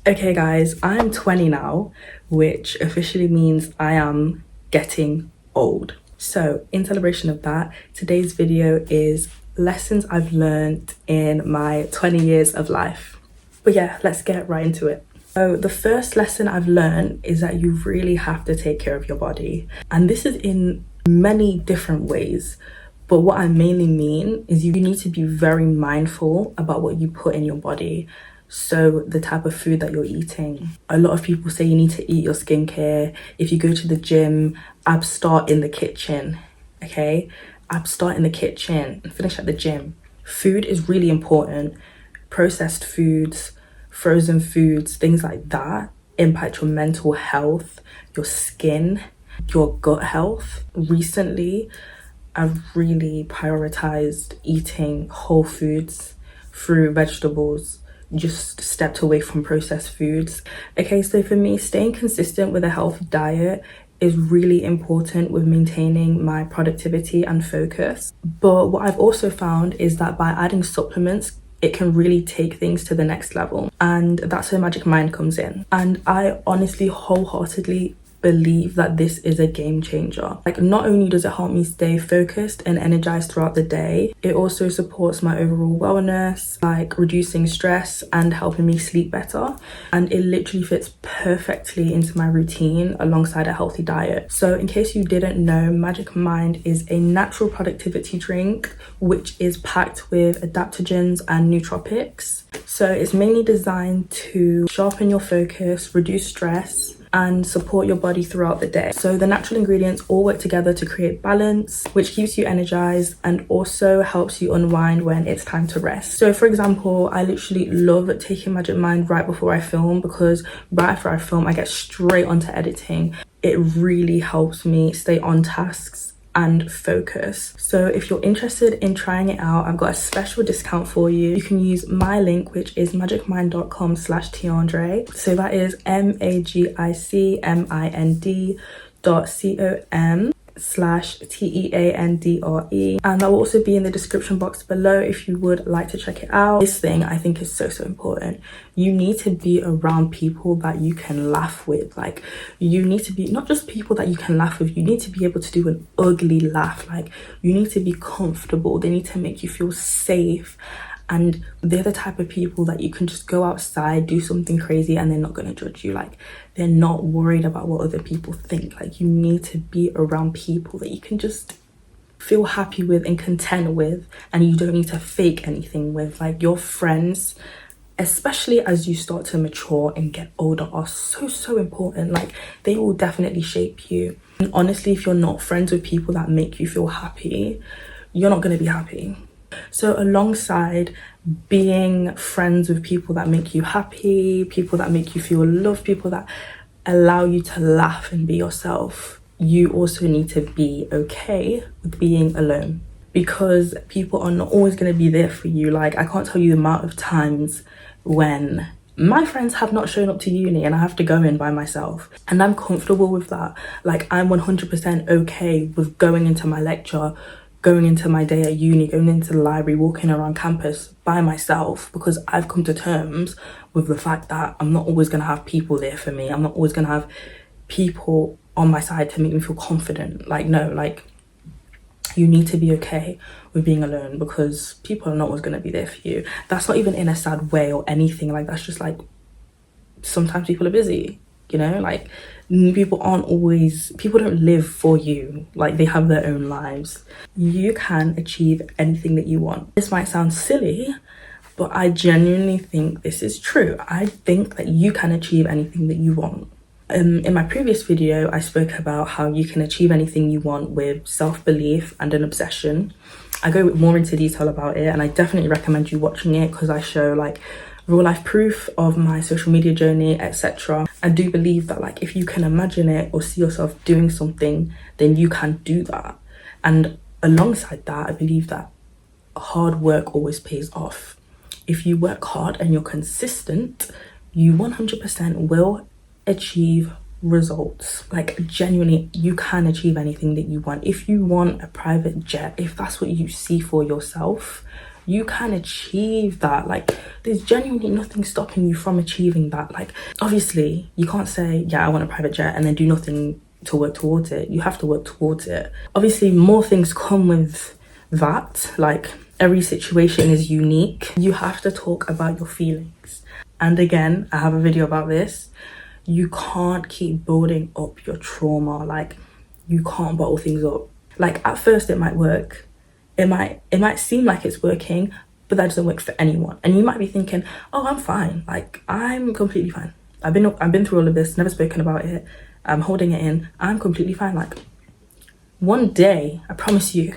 Okay guys, I'm 20 now, which officially means I am getting old. So in celebration of that, today's video is lessons I've learned in my 20 years of life. But yeah, let's get right into it. So the first lesson I've learned is that you really have to take care of your body. And this is in many different ways. But what I mainly mean is you need to be very mindful about what you put in your body. So the type of food that you're eating. A lot of people say you need to eat your skincare. If you go to the gym, abs start in the kitchen, okay? Abs start in the kitchen and finish at the gym. Food is really important. Processed foods, frozen foods, things like that impact your mental health, your skin, your gut health. Recently, I've really prioritized eating whole foods, fruit, vegetables, just stepped away from processed foods. Okay, so for me, staying consistent with a healthy diet is really important with maintaining my productivity and focus. But what I've also found is that by adding supplements, it can really take things to the next level. And that's where Magic Mind comes in. And I honestly wholeheartedly believe that this is a game changer. Like, not only does it help me stay focused and energized throughout the day, it also supports my overall wellness, like reducing stress and helping me sleep better. And it literally fits perfectly into my routine alongside a healthy diet. So in case you didn't know, Magic Mind is a natural productivity drink which is packed with adaptogens and nootropics. So it's mainly designed to sharpen your focus, reduce stress, and support your body throughout the day. So the natural ingredients all work together to create balance, which keeps you energized and also helps you unwind when it's time to rest. So for example, I literally love taking Magic Mind right before I film, because right after I film, I get straight onto editing. It really helps me stay on tasks and focus. So if you're interested in trying it out, I've got a special discount for you. You can use my link, which is magicmind.com/Tiandre. So that is magicmind.com/TEANDRE, and that will also be in the description box below if you would like to check it out. This thing I think is so important. You need to be around people that you can laugh with. Like, you need to be not just people that you can laugh with, you need to be able to do an ugly laugh. Like, you need to be comfortable, they need to make you feel safe. And they're the type of people that you can just go outside, do something crazy, and they're not going to judge you. Like, they're not worried about what other people think. Like, you need to be around people that you can just feel happy with and content with, and you don't need to fake anything with. Like, your friends, especially as you start to mature and get older, are so important. Like, they will definitely shape you. And honestly, if you're not friends with people that make you feel happy, you're not going to be happy. So alongside being friends with people that make you happy, people that make you feel loved, people that allow you to laugh and be yourself, you also need to be okay with being alone, because people are not always going to be there for you. Like, I can't tell you the amount of times when my friends have not shown up to uni and I have to go in by myself, and I'm comfortable with that. Like, I'm 100% okay with going into my lecture, going into my day at uni, going into the library, walking around campus by myself, because I've come to terms with the fact that I'm not always going to have people there for me. I'm not always going to have people on my side to make me feel confident. Like, no, like, you need to be okay with being alone, because people are not always going to be there for you. That's not even in a sad way or anything. Like, that's just like, sometimes people are busy, you know? Like, people don't live for you. Like, they have their own lives. You can achieve anything that you want. This might sound silly, but I genuinely think this is true. I think that you can achieve anything that you want. In my previous video, I spoke about how you can achieve anything you want with self-belief and an obsession. I go more into detail about it, and I definitely recommend you watching it, because I show like real life proof of my social media journey, etc. I do believe that, like, if you can imagine it or see yourself doing something, then you can do that. And alongside that, I believe that hard work always pays off. If you work hard and you're consistent, you 100% will achieve results. Like, genuinely, you can achieve anything that you want. If you want a private jet, if that's what you see for yourself, you can achieve that. Like, there's genuinely nothing stopping you from achieving that. Like, obviously you can't say, yeah, I want a private jet, and then do nothing to work towards it. You have to work towards it. Obviously more things come with that. Like, every situation is unique. You have to talk about your feelings. And again, I have a video about this. You can't keep building up your trauma. Like, you can't bottle things up. Like, at first it might work, it might seem like it's working, but that doesn't work for anyone. And you might be thinking, oh, I'm fine, like, I'm completely fine, I've been through all of this, never spoken about it, I'm holding it in, I'm completely fine. Like, one day, I promise you,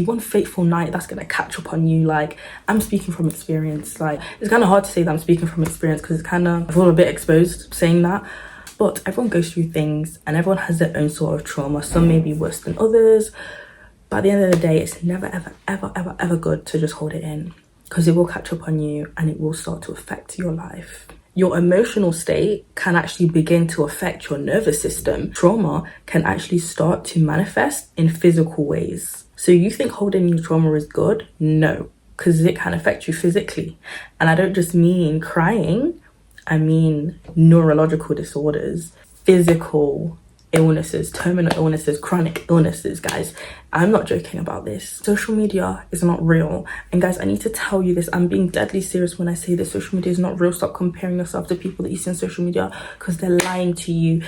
one fateful night, that's gonna catch up on you. Like, I'm speaking from experience. Like, it's kind of hard to say that I'm speaking from experience because it's kind of, I feel a bit exposed saying that, but everyone goes through things and everyone has their own sort of trauma. Some may be worse than others, but at the end of the day, it's never ever good to just hold it in, because it will catch up on you and it will start to affect your life. Your emotional state can actually begin to affect your nervous system. Trauma can actually start to manifest in physical ways. So you think holding your trauma is good? No, because it can affect you physically. And I don't just mean crying, I mean neurological disorders, physical illnesses, terminal illnesses, chronic illnesses, guys. I'm not joking about this. Social media is not real. And guys, I need to tell you this. I'm being deadly serious when I say that social media is not real. Stop comparing yourself to people that you see on social media, because they're lying to you.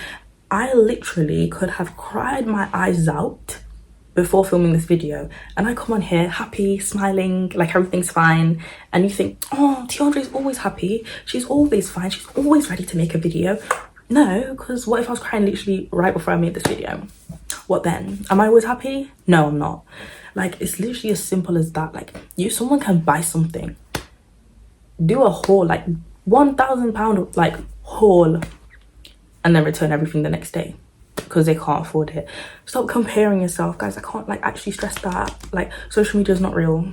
I literally could have cried my eyes out before filming this video, and I come on here happy, smiling, like everything's fine, and you think, oh, Tiandre's always happy, she's always fine, she's always ready to make a video. No, because what if I was crying literally right before I made this video? What then? Am I always happy? No, I'm not. Like, it's literally as simple as that. Like, someone can buy something, do a haul, like £1,000 like haul, and then return everything the next day because they can't afford it. Stop comparing yourself, guys. I can't like actually stress that. Like, social media is not real.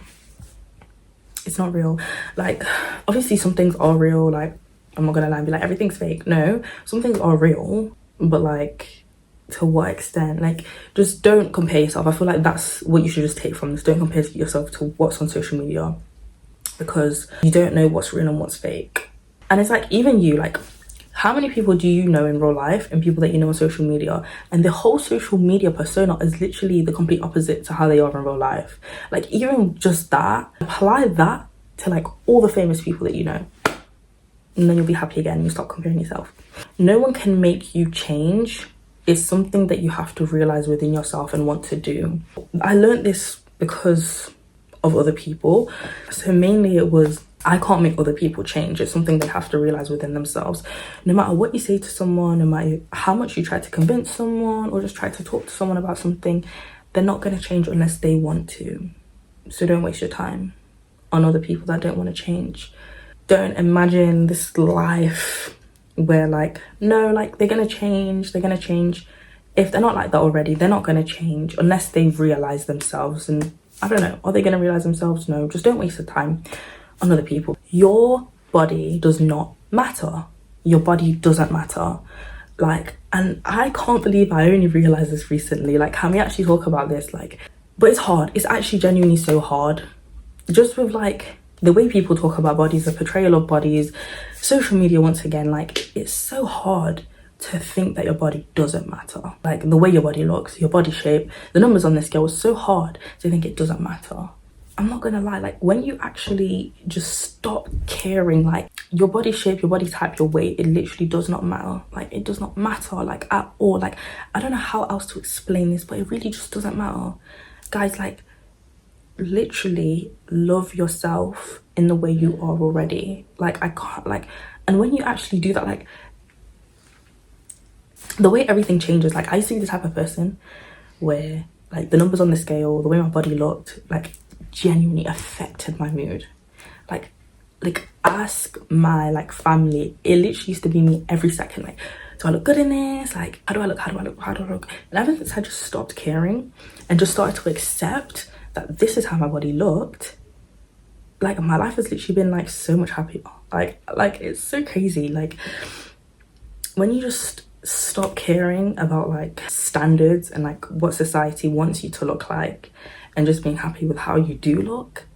It's not real. Like, obviously some things are real. Like, I'm not gonna lie and be like everything's fake. No, some things are real, but like, to what extent? Like, just don't compare yourself. I feel like that's what you should just take from this. Don't compare yourself to what's on social media, because you don't know what's real and what's fake. And it's like, even you, like, how many people do you know in real life and people that you know on social media, and the whole social media persona is literally the complete opposite to how they are in real life? Like, even just that, apply that to like all the famous people that you know, and then you'll be happy again. You stop comparing yourself. No one can make you change. It's something that you have to realize within yourself and want to do. I learned this because of other people. So mainly it was, I can't make other people change. It's something they have to realize within themselves. No matter what you say to someone, no matter how much you try to convince someone or just try to talk to someone about something, they're not going to change unless they want to. So don't waste your time on other people that don't want to change. Don't imagine this life where like, no, like they're gonna change. If they're not like that already, they're not gonna change unless they realize themselves. And I don't know, are they gonna realize themselves? No, just don't waste the time on other people. Your body does not matter. Your body doesn't matter. Like, and I can't believe I only realized this recently. Like, can we actually talk about this? Like, but it's hard. It's actually genuinely so hard. Just with like the way people talk about bodies, the portrayal of bodies, social media, once again, like, it's so hard to think that your body doesn't matter. Like, the way your body looks, your body shape, the numbers on the scale, is so hard to think it doesn't matter. I'm not gonna lie, like, when you actually just stop caring, like, your body shape, your body type, your weight, it literally does not matter. Like, it does not matter, like, at all. Like, I don't know how else to explain this, but it really just doesn't matter. Guys, like, literally love yourself in the way you are already. Like, I can't, like, and when you actually do that, like, the way everything changes. Like, I used to be the type of person where, like, the numbers on the scale, the way my body looked, like, genuinely affected my mood. Like ask my like family. It literally used to be me every second. Like, do I look good in this? Like, how do I look? And ever since I just stopped caring and just started to accept that this is how my body looked, like, my life has literally been like so much happier. Like it's so crazy. Like, when you just stop caring about like standards and like what society wants you to look like, and just being happy with how you do look,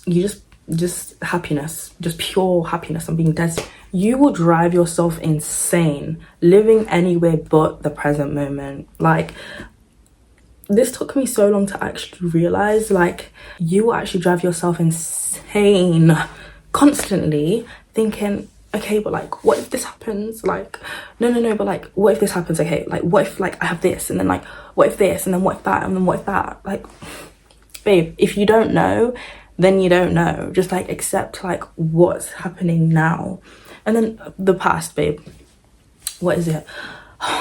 you just happiness, just pure happiness. I'm being dead. You will drive yourself insane living anywhere but the present moment. Like, this took me so long to actually realize, like, you will actually drive yourself insane constantly thinking, okay, but like, what if this happens? Like, no, but like, what if this happens? Okay, like, what if like I have this, and then like, what if this, and then what if that, and then what if that? Like, babe, if you don't know, then you don't know. Just like accept like what's happening now. And then the past, babe, what is it?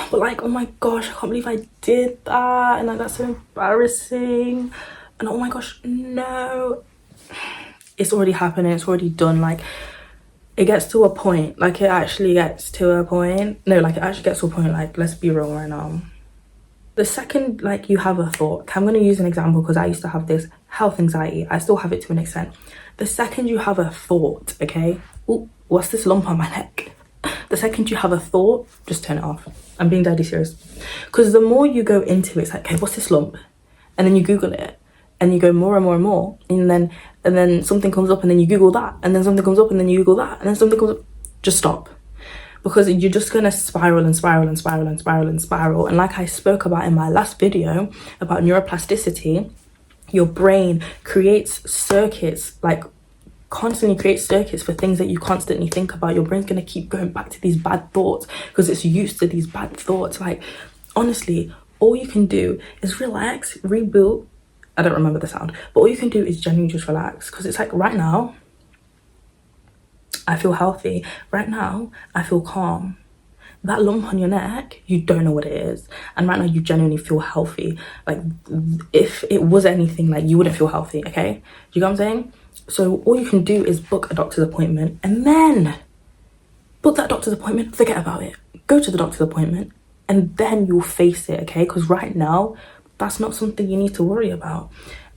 But like, oh my gosh, I can't believe I did that, and like, that's so embarrassing. And oh my gosh, no, it's already happening, it's already done. Like, it gets to a point, like, it actually gets to a point. No, like, it actually gets to a point, like, let's be real right now. The second, like, you have a thought, I'm going to use an example because I used to have this health anxiety. I still have it to an extent. The second you have a thought, okay? Ooh, what's this lump on my neck? The second you have a thought, just turn it off. I'm being deadly serious. Because the more you go into it, it's like, okay, what's this lump? And then you Google it. And you go more and more and more. And then something comes up and then you Google that. And then something comes up and then you Google that. And then something comes up. Just stop. Because you're just going to spiral and spiral and spiral and spiral and spiral. And like I spoke about in my last video about neuroplasticity, your brain creates circuits, like constantly creates circuits for things that you constantly think about. Your brain's going to keep going back to these bad thoughts because it's used to these bad thoughts. Like, honestly, all you can do is relax, reboot. I don't remember the sound, but all you can do is genuinely just relax. Because it's like, right now, I feel healthy. Right now, I feel calm. That lump on your neck, you don't know what it is. And right now, you genuinely feel healthy. Like, if it was anything, like, you wouldn't feel healthy, okay? Do you get what I'm saying? So all you can do is book a doctor's appointment, and then book that doctor's appointment, forget about it. Go to the doctor's appointment, and then you'll face it, okay? Because right now, that's not something you need to worry about.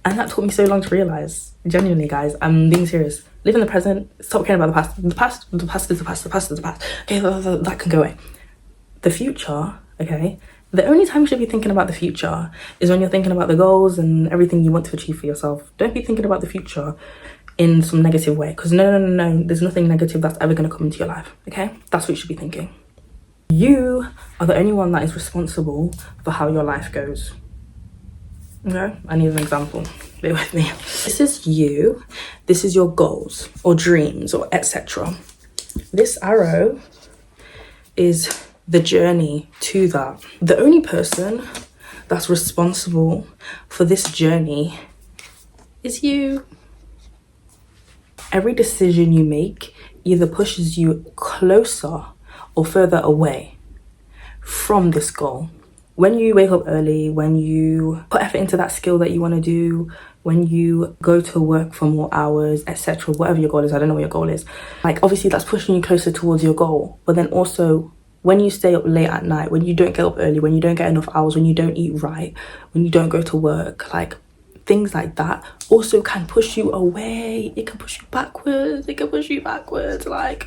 And that took me so long to realize. Genuinely, guys, I'm being serious. Live in the present. Stop caring about the past. The past is the past. The past is the past. Okay, that can go away. The future, okay? The only time you should be thinking about the future is when you're thinking about the goals and everything you want to achieve for yourself. Don't be thinking about the future in some negative way. Because no. There's nothing negative that's ever going to come into your life, okay? That's what you should be thinking. You are the only one that is responsible for how your life goes. Okay, I need an example. Bear with me. This is you. This is your goals or dreams or etc. This arrow is the journey to that. The only person that's responsible for this journey is you. Every decision you make either pushes you closer or further away from this goal. When you wake up early, when you put effort into that skill that you want to do, when you go to work for more hours, etc., whatever your goal is, I don't know what your goal is. Like, obviously that's pushing you closer towards your goal. But then also, when you stay up late at night, when you don't get up early, when you don't get enough hours, when you don't eat right, when you don't go to work, like, things like that also can push you away. It can push you backwards. Like,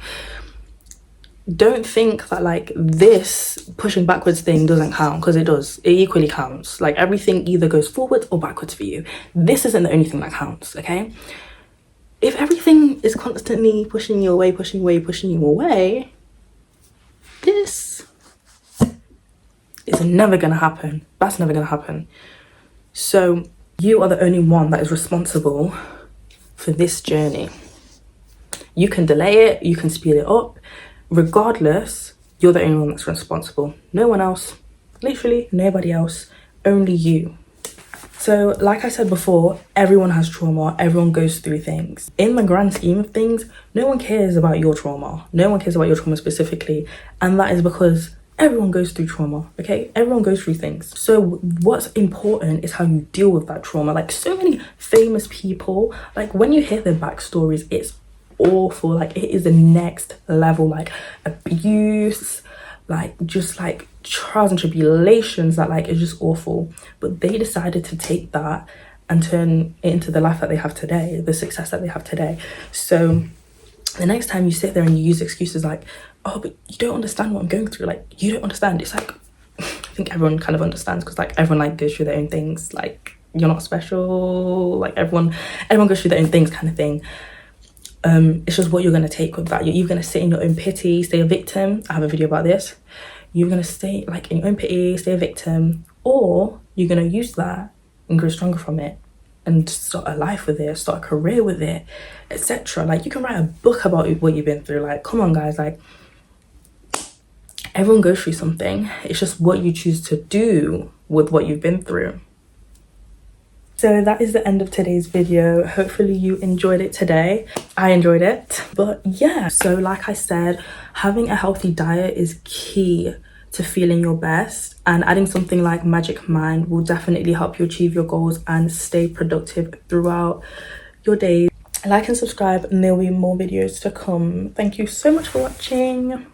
don't think that like this pushing backwards thing doesn't count, because it does. It equally counts. Like, everything either goes forwards or backwards for you. This isn't the only thing that counts, okay? If everything is constantly pushing you away, this is never gonna happen. That's never gonna happen. So you are the only one that is responsible for this journey. You can delay it, you can speed it up. Regardless, you're the only one that's responsible. No one else, literally nobody else, only you. So like I said before, everyone has trauma, everyone goes through things. In the grand scheme of things, no one cares about your trauma. No one cares about your trauma specifically. And that is because everyone goes through trauma, okay? Everyone goes through things. So what's important is how you deal with that trauma. Like, so many famous people, like, when you hear their backstories, it's awful. Like, it is the next level. Like, abuse, like, just like trials and tribulations that like is just awful. But they decided to take that and turn it into the life that they have today, the success that they have today. So the next time you sit there and you use excuses like, oh, but you don't understand what I'm going through, like, you don't understand, it's like, I think everyone kind of understands, because like everyone like goes through their own things. Like, you're not special, like everyone goes through their own things kind of thing. It's just what you're going to take with that. You're either going to sit in your own pity, stay a victim. I have a video about this. You're going to stay like in your own pity, stay a victim, or you're going to use that and grow stronger from it and start a life with it, start a career with it, etc. Like, you can write a book about what you've been through. Like, come on guys, like, everyone goes through something. It's just what you choose to do with what you've been through. So that is the end of today's video. Hopefully you enjoyed it today. I enjoyed it. But yeah, so like I said, having a healthy diet is key to feeling your best, and adding something like Magic Mind will definitely help you achieve your goals and stay productive throughout your days. Like and subscribe, and there'll be more videos to come. Thank you so much for watching.